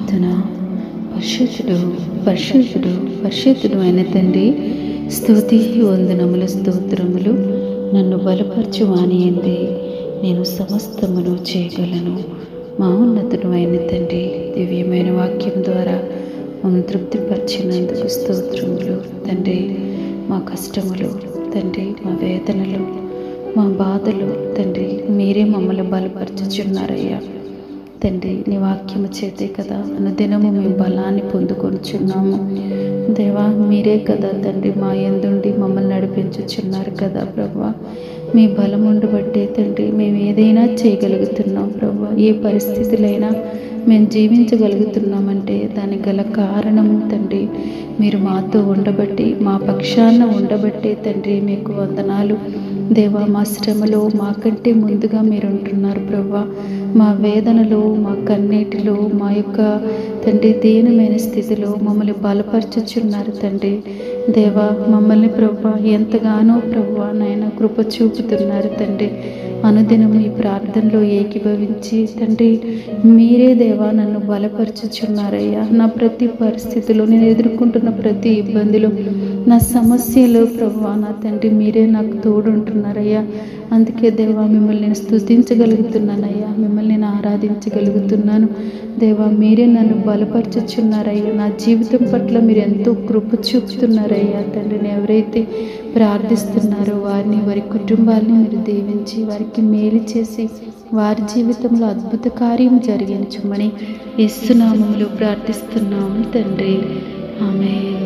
ప్రార్థన. పరిశుద్ధుడు పరిశుద్ధుడు పరిశుద్ధుడు అయిన తండ్రి, స్తుతి వందనములు స్తోత్రములు. నన్ను బలపరచు వానియందే నేను సమస్తమును చేయగలను. మా ఉన్నతుడు అయిన తండ్రి, దివ్యమైన వాక్యం ద్వారా మమ్మల్ని తృప్తిపరిచినందుకు స్తోత్రములు తండ్రి. మా కష్టములు తండ్రి, మా వేదనలు, మా బాధలు తండ్రి, మీరే మమ్మల్ని బలపరచుచున్నారయ్యా తండ్రి. నీ వాక్యము చేతే కదా అనుదినము మేము బలాన్ని పొందుకొనిచున్నాము దేవా. మీరే కదా తండ్రి మా యందుండి మమ్మల్ని నడిపించుచున్నారు కదా ప్రభువా. మీ బలం ఉండబట్టే తండ్రి మేము ఏదైనా చేయగలుగుతున్నాం ప్రభువా. ఏ పరిస్థితులైనా మేము జీవించగలుగుతున్నామంటే దానికి గల కారణము తండ్రి మీరు మాతో ఉండబట్టి, మా పక్షాన ఉండబట్టే తండ్రి మీకు వందనాలు దేవా. మా శ్రమలో మాకంటే ముందుగా మీరు ఉంటున్నారు ప్రభువా. మా వేదనలో, మా కన్నీటిలో, మా యొక్క తండ్రి దీనమైన స్థితిలో మమ్మల్ని బలపరచుచున్నారు తండ్రి దేవా. మమ్మల్ని ప్రభువా ఎంతగానో ప్రభువా నాయన కృప చూపుతున్నారు తండ్రి. అనుదినము ఈ ప్రార్థనలో ఏకీభవించి తండ్రి మీరే దేవా నన్ను బలపరచుచున్నారయ్యా. నా ప్రతి పరిస్థితిలో, నేను ఎదుర్కొంటున్న ప్రతి ఇబ్బందిలో, నా సమస్యలో ప్రభువా నా తండ్రి మీరే నాకు తోడుంటున్నారయ్యా. అందుకే దేవా మిమ్మల్ని నేను స్తుతించగలుగుతున్నానయ్యా, మిమ్మల్ని నేను ఆరాధించగలుగుతున్నాను దేవా. మీరే నన్ను బలపరచుచున్నారయ్యా. నా జీవితం పట్ల మీరు ఎంతో కృప చూపుతున్నారయ్యా తండ్రిని. ఎవరైతే ప్రార్థిస్తున్నారో వారిని, వారి కుటుంబాలని మీరు దీవించి వారికి మేలు చేసి వారి జీవితంలో అద్భుత కార్యం జరిగించమని యేసు నామములో ప్రార్థిస్తున్నాము తండ్రి. ఆమేన్.